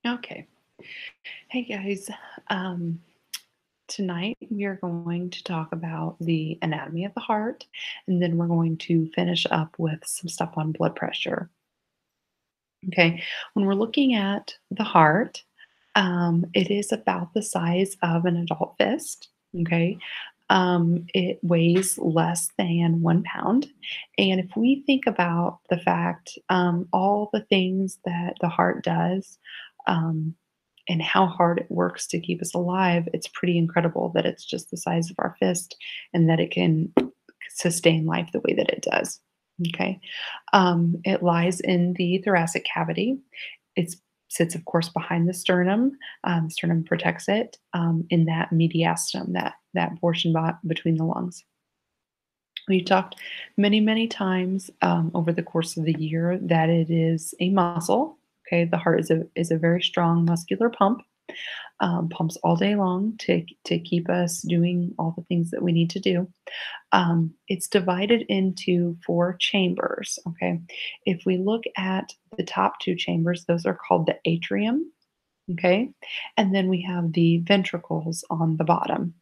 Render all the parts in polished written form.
Okay. Hey guys. Um, Tonight we are going to talk about the anatomy of the heart, and then we're going to finish up with some stuff on blood pressure. Okay. When we're looking at the heart, it is about the size of an adult fist. Okay. It weighs less than 1 pound. And if we think about the fact, all the things that the heart does, um, and how hard it works to keep us alive, it's pretty incredible that it's just the size of our fist and that it can sustain life the way that it does. Okay. It lies in the thoracic cavity. It sits, of course, behind the sternum. Sternum protects it in that mediastinum, that portion between the lungs. We've talked many, many times over the course of the year that it is a muscle. Okay, the heart is a very strong muscular pump, pumps all day long to keep us doing all the things that we need to do. It's divided into four chambers. Okay. If we look at the top two chambers, those are called the atrium. Okay. And then we have the ventricles on the bottom.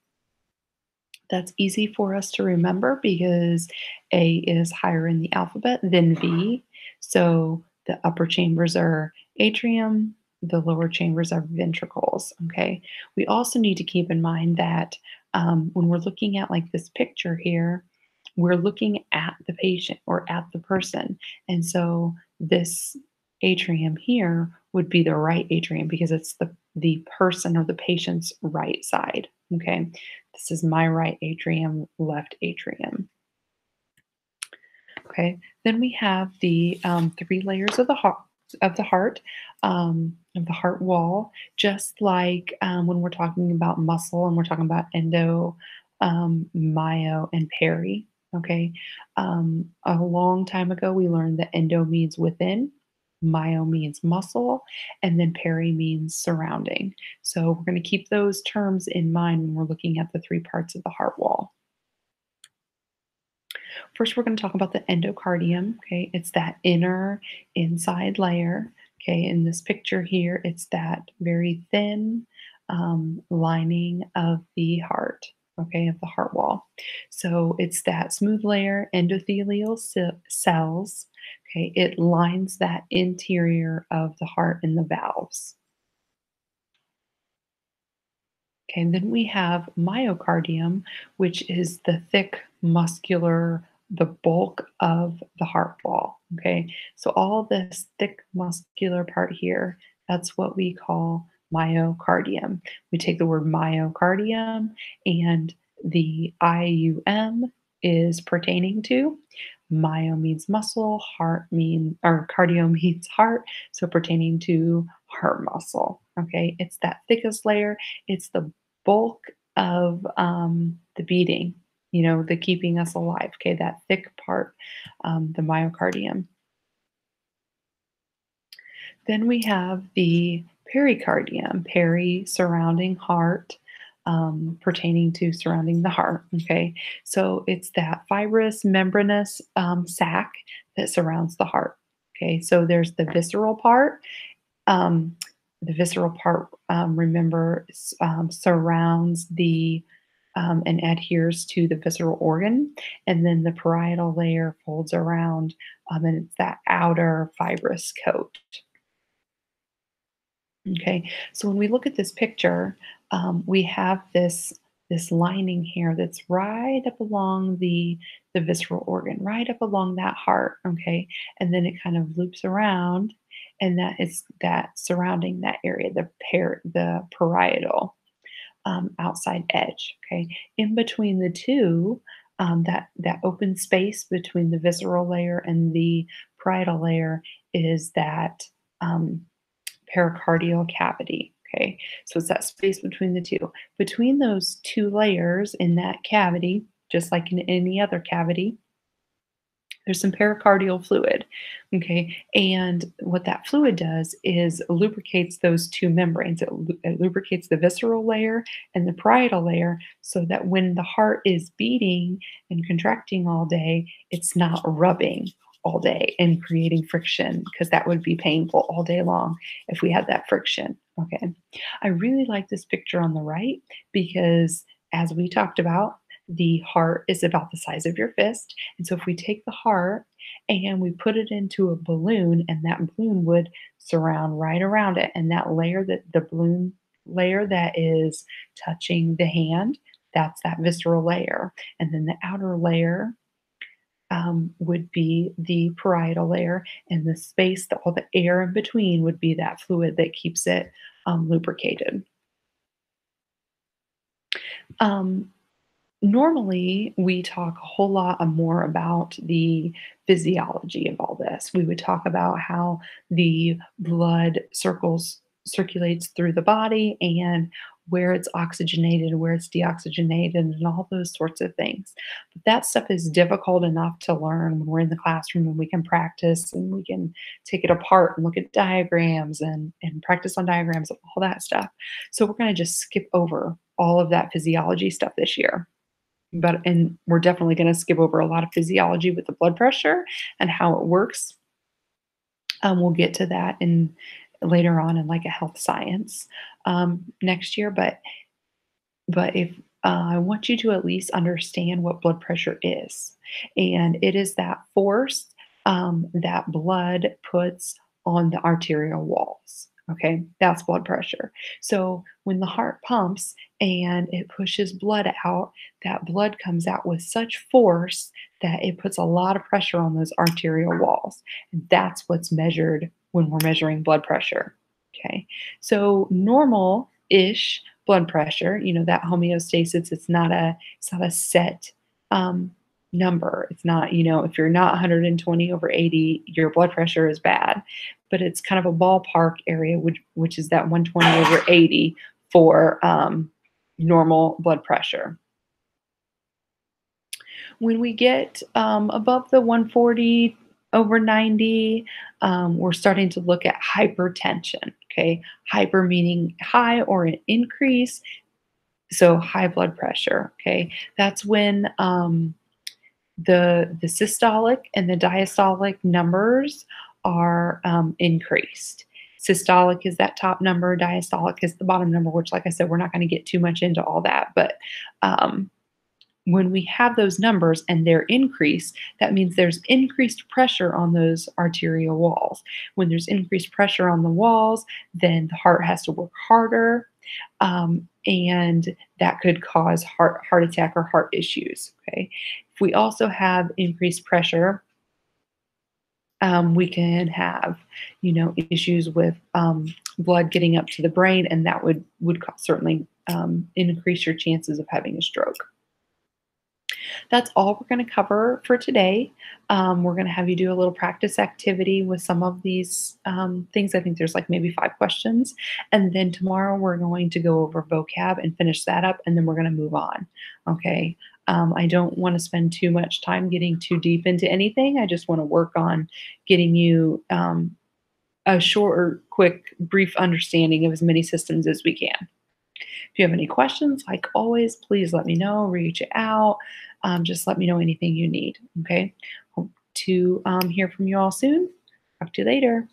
That's easy for us to remember because A is higher in the alphabet than V. So the upper chambers are atrium, the lower chambers are ventricles. Okay. We also need to keep in mind that when we're looking at like this picture here, we're looking at the patient or at the person. And so this atrium here would be the right atrium because it's the person or the patient's right side. Okay. This is my right atrium, left atrium. Okay. Then we have the three layers of the heart wall. Just like when we're talking about muscle and we're talking about endo, myo, and peri. Okay. A long time ago, we learned that endo means within, myo means muscle, and then peri means surrounding. So we're going to keep those terms in mind when we're looking at the three parts of the heart wall. First, we're going to talk about the endocardium. Okay, it's that inner inside layer. Okay, in this picture here, it's that very thin lining of the heart. Okay, of the heart wall. So it's that smooth layer, endothelial cells. Okay, it lines that interior of the heart and the valves. Okay, and then we have myocardium, which is the thick muscular, the bulk of the heart wall. Okay, so all this thick muscular part here, that's what we call myocardium. We take the word myocardium and the IUM is pertaining to. Myo means muscle, heart mean or cardio means heart, so pertaining to heart muscle. Okay, it's that thickest layer. It's the bulk of the beating, the keeping us alive. Okay, that thick part, the myocardium. Then we have the pericardium, peri surrounding heart, pertaining to surrounding the heart. Okay, so it's that fibrous membranous sac that surrounds the heart. Okay, so there's the visceral part. Um, the visceral part, remember, surrounds and adheres to the visceral organ, and then the parietal layer folds around, and it's that outer fibrous coat. Okay, so when we look at this picture, we have this lining here that's right up along the visceral organ, right up along that heart. Okay, and then it kind of loops around, and that is that surrounding that area, the parietal outside edge. Okay, in between the two, that open space between the visceral layer and the parietal layer is that. Pericardial cavity. Okay, so it's that space between the two. Between those two layers in that cavity, just like in any other cavity, there's some pericardial fluid. Okay, and what that fluid does is lubricates those two membranes. It lubricates the visceral layer and the parietal layer so that when the heart is beating and contracting all day, it's not rubbing all day and creating friction because that would be painful all day long if we had that friction. Okay. I really like this picture on the right because, as we talked about, the heart is about the size of your fist. And so if we take the heart and we put it into a balloon, and that balloon would surround right around it, and that layer, that the balloon layer that is touching the hand, that's that visceral layer. And then the outer layer would be the parietal layer, and the space, all the air in between, would be that fluid that keeps it lubricated. Um, Normally, we talk a whole lot more about the physiology of all this. We would talk about how the blood circulates through the body, and where it's oxygenated, where it's deoxygenated, and all those sorts of things. But that stuff is difficult enough to learn when we're in the classroom and we can practice and we can take it apart and look at diagrams and practice on diagrams and all that stuff. So we're going to just skip over all of that physiology stuff this year. And we're definitely gonna skip over a lot of physiology with the blood pressure and how it works. We'll get to that in later on in like a health science next year. But if I want you to at least understand what blood pressure is, and it is that force that blood puts on the arterial walls. Okay, that's blood pressure. So when the heart pumps and it pushes blood out, that blood comes out with such force that it puts a lot of pressure on those arterial walls. And that's what's measured when we're measuring blood pressure. Okay, so normal-ish blood pressure, that homeostasis, it's not a set number. It's not, if you're not 120 over 80, your blood pressure is bad. But it's kind of a ballpark area, which is that 120 over 80 for normal blood pressure. When we get above the 140 over 90, we're starting to look at hypertension. Okay, hyper meaning high or an increase, so high blood pressure. Okay, that's when the systolic and the diastolic numbers are increased. Systolic is that top number, diastolic is the bottom number, which, like I said, we're not going to get too much into all that. But when we have those numbers and they're increased, that means there's increased pressure on those arterial walls. When there's increased pressure on the walls, then the heart has to work harder, and that could cause heart attack or heart issues. Okay, if we also have increased pressure, we can have, issues with blood getting up to the brain, and that would certainly increase your chances of having a stroke. That's all we're going to cover for today. We're going to have you do a little practice activity with some of these things. I think there's like maybe 5 questions. And then tomorrow we're going to go over vocab and finish that up, and then we're going to move on. Okay. I don't want to spend too much time getting too deep into anything. I just want to work on getting you a short, quick, brief understanding of as many systems as we can. If you have any questions, like always, please let me know, reach out. Just let me know anything you need. Okay. Hope to hear from you all soon. Talk to you later.